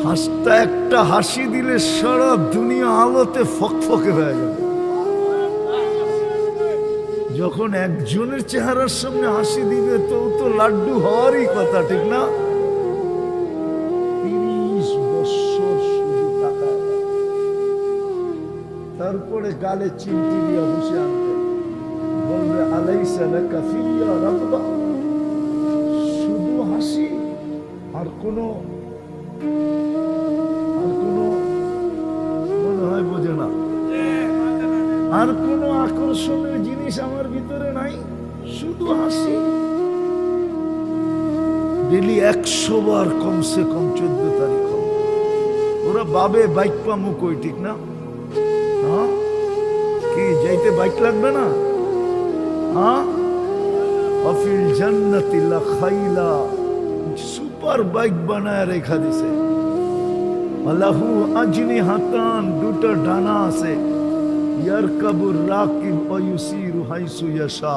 হাসটা একটা হাসি দিলে সারা দুনিয়া আলোতে ফকফকে হয়ে যাবে। যখন একজনের চেহারার সামনে হাসি দিবে তো লাড্ডু হওয়ারই কথা, ঠিক না? 30 বছর শুধু তাকায়, তারপরে গালে চিমটি দিয়ে বসে আনতে বলবে আলাইসা লাকা ফিয়া রাগবা। শুধু হাসি, আর কোনো মনে হয় বোঝে না, আর কোনো আকর্ষণের জিনিস আমার ভিতরে নাই, শুধু হাসি। ডেলি 100 বার কমসে কম 14 তারিখ হবে। ওরা বাবে বাইক পামু কই, ঠিক না? হ্যাঁ, কি যাইতে বাইক লাগবে না? হ্যাঁ, অফিল জান্নাতি লা খাইলা, সুপার বাইক বানায় রেখা দিছে। আল্লাহু আজনিহাতান, দুটো ডানা আছে। ইয়ারকাবুর রাকিব ওয়া ইউসিরু হাইসু ইয়াশা,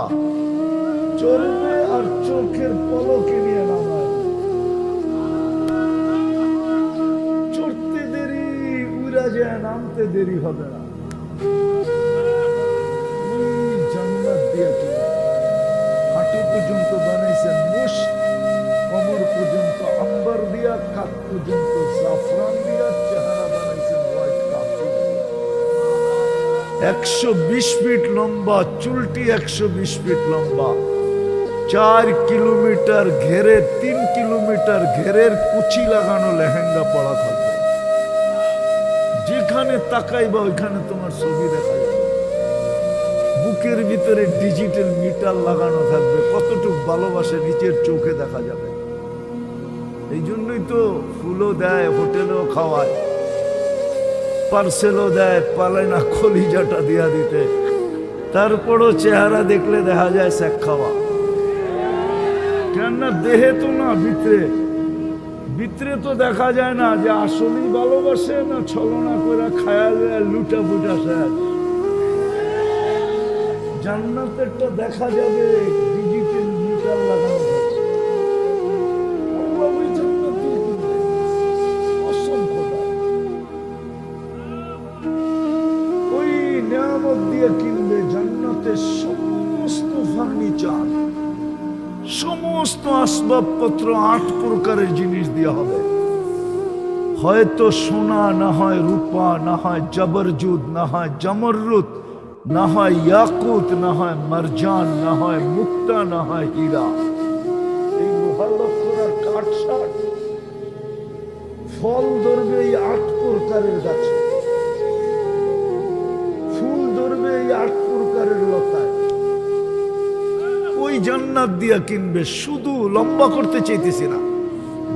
চলবে আর চোখের পলকে নিয়ে নামায়। চড়তে দেরি, উড়া যায়, নামতে দেরি হবে না। জান্নাত দিয়া কি হাঁটু পর্যন্ত বানাইছেন মুশ, কোমর পর্যন্ত আম্বার দিয়া, কাপ পর্যন্ত জাফরান দিয়া, চেহারা বানাইছেন হোয়াইট কাফি। 120 ফিট লম্বা, চুলটি 120 ফিট লম্বা, 4 কিলোমিটার ঘেরে, 3 কিলোমিটার ঘেরের কুচি লাগানো লেহেঙ্গা পরা থাকবে। যেখানে তাকাইবা ওইখানে তোমার ছবি দেখা যাবে। বুকের ভিতরে ডিজিটাল মিটার লাগানো থাকবে, কতটুকু ভালোবাসে নিচের চোখে দেখা যাবে। এই জন্যই তো ফুলও দেয়, হোটেলেও খাওয়ায়, পার্সেলও দেয়, পালে না কলিজাটা দিয়া দিতে। তারপরও চেহারা দেখলে দেখা যায় শেখ খাওয়া। কেননা দেহে তো না, ভিতরে ভিতরে তো দেখা যায় না যে আসলেই ভালোবাসে না ছলনা করে খায়া যায় লুটা বুটা শেষ। জান্নাতেরটা দেখা যাবে, ডিজিটাল মিটার লাগানো থাকে। ওই নিয়ামত দিয়ে কিনবে জান্নাতের সমস্ত ফার্নিচার, সমস্ত আসবাবপত্র 8 প্রকারের জিনিস দেওয়া হবে। হয়তো সোনা, না হয় রূপা, না হয় জবরজুদ, না হয় জমররুত, না হয় ইয়াকুত, না হয় মারজান, না হয় মুক্তা, না হয় হীরা। এই লোহার কাঠসাট ফল ধরবে এই 8 প্রকারের গাছে, ফুল ধরবে এই 8 প্রকারের লতায়। ওই জান্নাত দিয়া কিনবে। শুধু লম্বা করতে চাইতেছি না,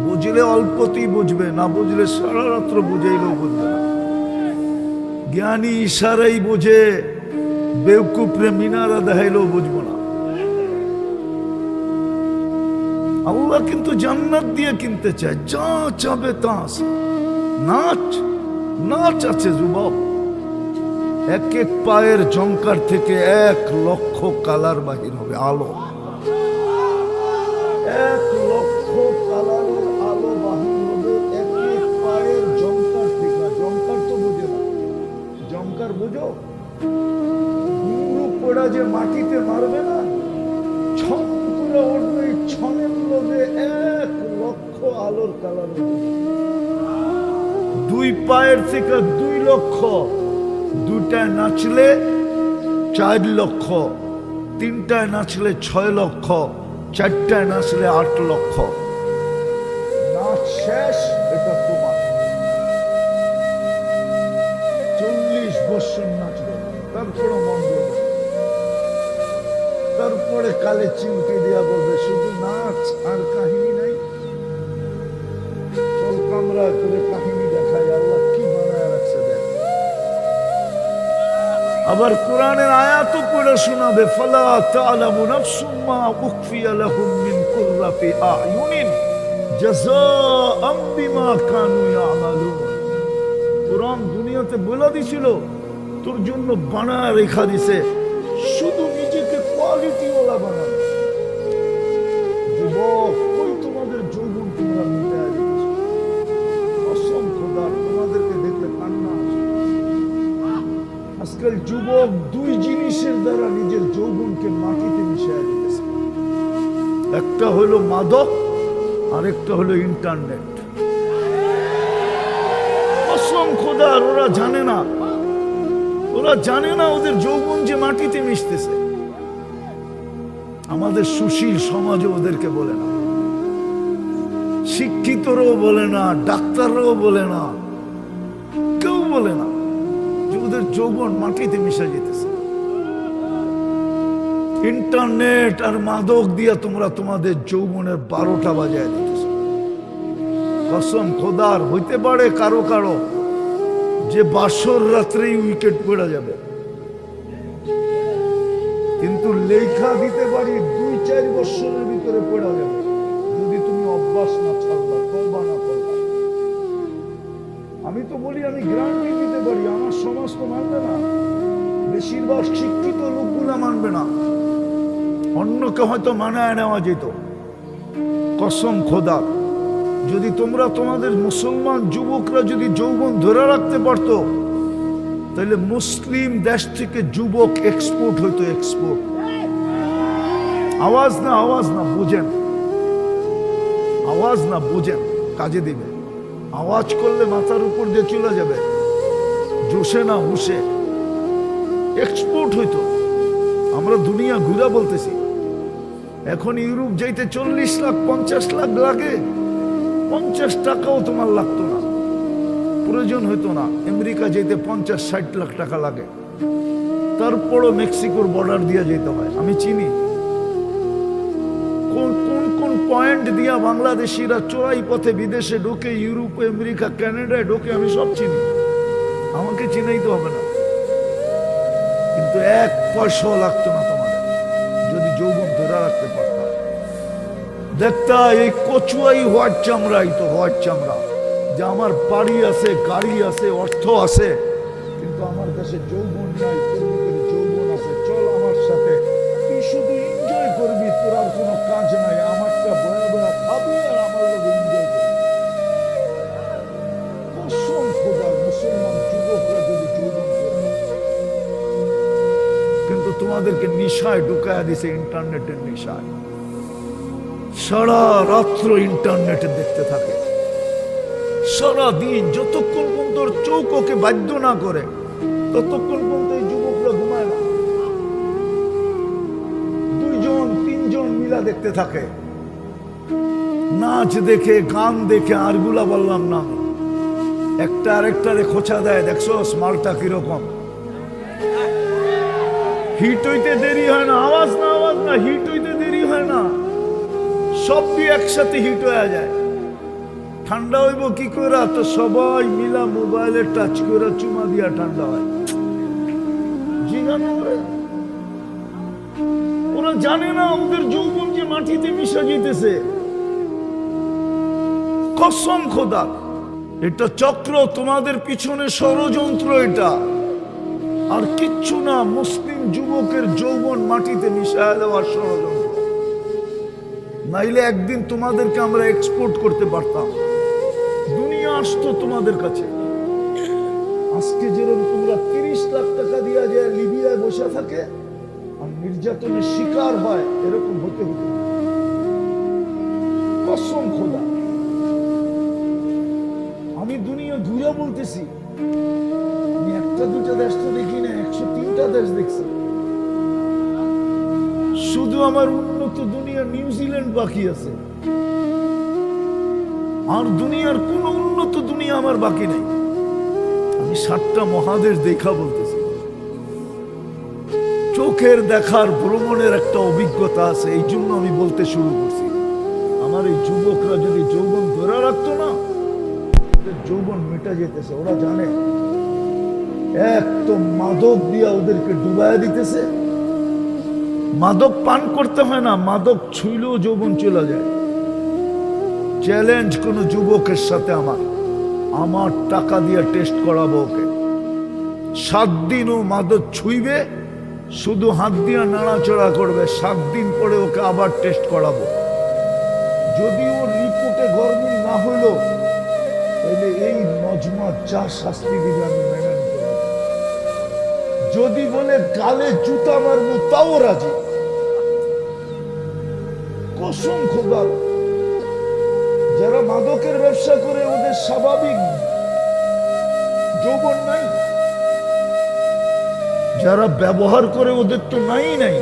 বুঝলে অল্পতেই বুঝবে, না বুঝলে সারা রাত্র বুঝাইলেও বুঝবে না। জ্ঞানী ইশারাই বুঝে, বেউকুফরে মিনারা দেখাইলেও বুঝবো না। আল্লাহ কিন্তু জান্নাত দিয়ে কিনতে চায়, যা চাবে তা আছে। নাচ নাচ আছে যুবক, এক এক পায়ের জঙ্কার থেকে 1 লক্ষ কালার বাহির হবে, আলো। 1 লক্ষ কালারের আলো বাহির হবে এক এক পায়ের জঙ্কার থেকে। জঙ্কার তো বুঝে না, জঙ্কার বুঝো? পড়া যে মাটিতে মারবে না, ছন করে উঠবে, ছনের লোভে 1 লক্ষ আলোর কালার হবে। 2 পায়ের থেকে 2 লক্ষ, 2টায় নাচলে 4 লক্ষ, 3টায় নাচলে 6 লক্ষ, 4টায় নাচলে 8 লক্ষ। নাচ শেষ, এটা তোমার। 40 বছর নাচবে, তারপরে মন বলবে, তারপরে কালে চিমটি দিয়া বলবে শুধু নাচ আর কাহিনী নাই। চল কামরা করে কাহিনী দেখাই, আল্লাহ কি বানায় রাখছে দেখ। আবার কোরআনের আয়াতও পড়ে শোনাবে, ফালা তা'লামু নাফসুম মা উখফিয়া লাহুম মিন কুররাতি আ'য়ুনিন জাযাআম বিমা কানু ইয়া'মালুন। কোরআন দুনিয়াতে বলে দিছিল, তোর জন্য বানায় রেখা দিছে, শুধু নিজেকে কোয়ালিটি ওয়ালা বানানো। যুবক, কই তোমাদের যৌবন তোমরা মিটায় দিচ্ছ? কসম যুবক দুই জিনিসের দ্বারা নিজের যৌবনকে মাটিতে মিশিয়ে দিতেছে। একটা হলো মাদক, আরেকটা হলো ইন্টারনেট। কসম খোদার, ওরা জানে না, ওরা জানে না ওদের যৌবন যে মাটিতে মিশতেছে। আমাদের সুশীল সমাজও ওদেরকে বলে না, শিক্ষিতরাও বলে না, ডাক্তাররাও বলে না, কেউ বলে না যে ওদের যৌবন মাটিতে মিশে যেতেছে। ইন্টারনেট আর মাদক দিয়া তোমরা তোমাদের যৌবনের 12টা বাজায় দিতেছ। কসম খোদার, হইতে পারে কারো কারো যে বাসর রাত্রেই উইকেট পড়ে যাবে, কিন্তু লেখা দিতে পারি 2-4 বছরের ভিতরে পড়ে যাবে, যদি তুমি অভ্যাস না ছাড়বা, তওবা না করবা। আমি তো বলি, আমি গ্যারান্টি দিতে পারি, আমার সমাজ তো মানবে না, বেশিরভাগ শিক্ষিত লোকগুলা মানবে না, অন্যকে হয়তো মানায় নেওয়া যেত। কসম খোদা, যদি তোমরা তোমাদের মুসলমান যুবকরা যদি যৌবন ধরে রাখতে পারতো, তাহলে মুসলিম দেশ থেকে যুবক এক্সপোর্ট হইতো, এক্সপোর্ট। আওয়াজ না, আওয়াজ না, বুঝেন, আওয়াজ না, বুঝেন, কাজে দিবে। আওয়াজ করলে মাথার উপর দিয়ে চলে যাবে, জোশে না হুশে এক্সপোর্ট হইতো। আমরা দুনিয়া ঘুরা বলতেছি, এখন ইউরোপ যাইতে 40 লাখ 50 লাখ লাগে, 50 টাকাও তোমার লাগতো না, প্রয়োজন হইতো না। আমেরিকা যেতে 50-60 লাখ টাকা লাগে, তারপরও মেক্সিকোর বর্ডার দিয়ে যেতে হয়। আমি চিনি কোন কোন কোন পয়েন্ট দিয়া বাংলাদেশিরা চোরাই পথে বিদেশে ঢোকে, ইউরোপে, আমেরিকা, কানাডায় ঢোকে, আমি সব চিনি, আমাকে চিনাইতে হবে না। কিন্তু 1 পয়সাও লাগতো না তোমাদের যদি যৌবন ধরে রাখতে পারতাম। দেখতা এই কচুয়াই হোয়াট চামড়াই তো হোয়াট চামড়া, যে আমার বাড়ি আছে, গাড়ি আছে, অর্থ আছে, কিন্তু আমার দেশে যৌবন নাই। তোর ভিতরে যৌবন আছে, চল আমার সাথে, তুই শুধু এনজয় করবি, তোর আর কোনো কাজ নাই, আমারটা বয়া বয়া খাবি আর আমার লোক এনজয় করবি। কসম খোদা, মুসলমান যুবকরা যদি যৌবন করে, কিন্তু তোমাদেরকে নিশায় ঢুকায়া দিছে, ইন্টারনেটের নিশায়। সারা রাত্র ইন্টারনেটে দেখতে থাকে, সারা দিন, যতক্ষণ পর্যন্ত চোখ ওকে বাধ্য না করে ততক্ষণ পর্যন্ত এই যুবকরা ঘুমায় না। 2-3 মিলা দেখতে থাকে, নাচ দেখে, গান দেখে, আরগুলা বললাম না, একটা আরেকটারে খোঁচা দেয়, দেখছো স্মার্টটা কিরকম। হিট হইতে দেরি হয় না, আওয়াজ না, আওয়াজ না, হিট হইতে দেরি হয় না, সব দিয়ে একসাথে হিট হয়ে যায়। ঠান্ডা হইব কি করে? তো সবাই মিলা মোবাইলে টাচ করে চুমা দিয়া ঠান্ডা হয়। ওরা জানে না ওদের যৌবন যে মাটিতে মিশা যেতেছে। কসম খোদা, এটা চক্র, তোমাদের পিছনে ষড়যন্ত্র, এটা আর কিচ্ছু না। মুসলিম যুবকের যৌবন মাটিতে মিশায় দেওয়ার ষড়যন্ত্র। নাইলে একদিন তোমাদেরকে আমরা এক্সপোর্ট করতে পারতাম, দুনিয়া আসতো তোমাদের কাছে। আজকে যেরকম তোমরা 30 লাখ টাকা দিয়া যায় লিবিয়ায় বসে থাকে আর নির্যাতনের শিকার হয়, এরকম হতে হতো। কসম খোদা, আমি দুনিয়া ঘুরে বলতেছি, আমি 1-2টা দেশ তো দেখি না, 103টা দেশ দেখছি। শুধু আমার উন্নত দুনিয়া নিউজিল্যান্ড বাকি আছে, আর দুনিয়ার কোন উন্নত দুনিয়া আমার বাকি নেই। আমি 7টা মহাদেশ দেখা বলতেছি। চোখের দেখার ভ্রমণের একটা অভিজ্ঞতা আছে, এই জন্য আমি বলতে শুরু করছি। আমার এই যুবকরা যদি যৌবন ধরে রাখতো না, যৌবন মেটা যেতেছে। ওরা জানে এক তো মাদক দিয়া ওদেরকে ডুবাইয়া দিতেছে। মাদক পান করতে হয় না, মাদক ছুঁইলেও যৌবন চলে যায়। চ্যালেঞ্জ কোন যুবকের সাথে আমার টাকা দিয়ে টেস্ট করাবো ওকে। 7 দিন ও মাদক ছুঁইবে, শুধু হাত দিয়ে নাড়াচড়া করবে, 7 দিন পরে ওকে আবার টেস্ট করাবো। যদি ওর রিপোর্টে গড়মিল না হইলো, তাহলে এই নজমা যা শাস্তি দিবে আমি মেনে নিতে পারবো। যদি বলে গালে জুতা মারবো তাও রাজি। কসম খোদার, যারা মাদকের ব্যবসা করে ওদের স্বাভাবিক যৌবন নাই, যারা ব্যবহার করে ওদের তো নাই নাই,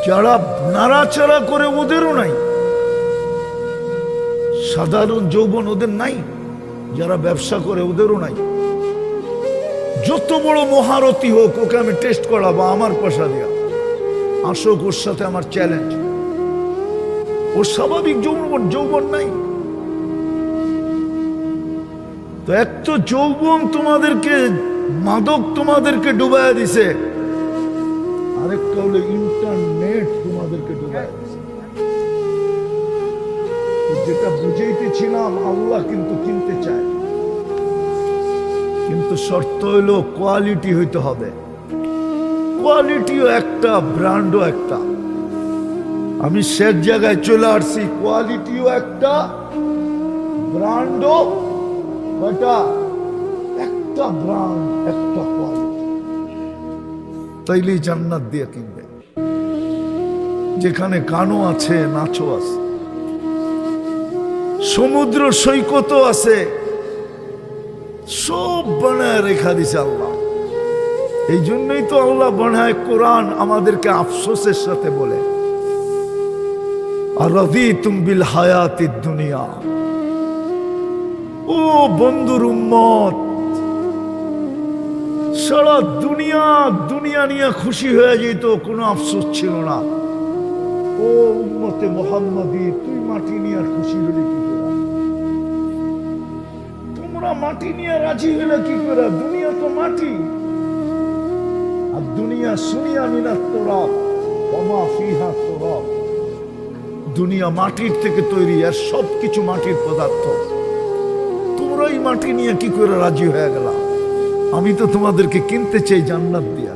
যারা নাড়াচাড়া করে ওদেরও নাই, সাধারণ যৌবন ওদের নাই, যারা ব্যবসা করে ওদেরও নাই। যত বড় মহারথী হোক, ওকে আমি টেস্ট করাবো আমার পয়সা দিয়া, আসুক, ওর সাথে আমার চ্যালেঞ্জ। ওর স্বাভাবিক যৌবন নাই। তো এক তো যৌবন তোমাদেরকে, মাদক তোমাদেরকে ডুবাইয়া দিছে, আরেকটা হলো ইন্টারনেট তোমাদেরকে ডুবাইয়া দিছে। যেটা বুঝাইতেছিলাম, আল্লাহ কিন্তু কিনতে চায়, কিন্তু শর্ত হইল কোয়ালিটি হইতে হবে। কোয়ালিটিও একটা, ব্র্যান্ডও একটা। আমি শেষ জায়গায় চলে আসছি, কোয়ালিটিও একটা, ব্র্যান্ডও কয়টা? একটা ব্র্যান্ড, একটা কোয়ালিটি। তাইলেই জান্নাত দিয়ে কিনবে, যেখানে গানও আছে, নাচও আছে, সমুদ্র সৈকতও আছে, সব বানায় রেখা দিছে আল্লাহ। এই জন্যই তো আল্লাহ বানায় কোরআন আমাদেরকে আফসোসের সাথে বলে, আরাদিতুম বিল হায়াতিদ দুনিয়া। ও বন্ধুর উম্মত, সারা দুনিয়া নিয়ে খুশি হয়ে যেত, কোনো আফসোস ছিল না। ও উম্মতে মুহাম্মাদি, তুই মাটি নিয়ে খুশি হলি কি করে? তোমরা মাটি নিয়ে রাজি হলে কি করে? দুনিয়া তো মাটি, আর দুনিয়া সুনিয়া মিনাত তুরাব ওয়া মা ফিহা তুরাব। দুনিয়া মাটির থেকে তৈরি, আর সবকিছু মাটির পদার্থ। তোমরা এই মাটি নিয়ে কি করে রাজি হয়ে গেলা? আমি তো তোমাদেরকে কিনতে চাই জান্নাত দিয়া।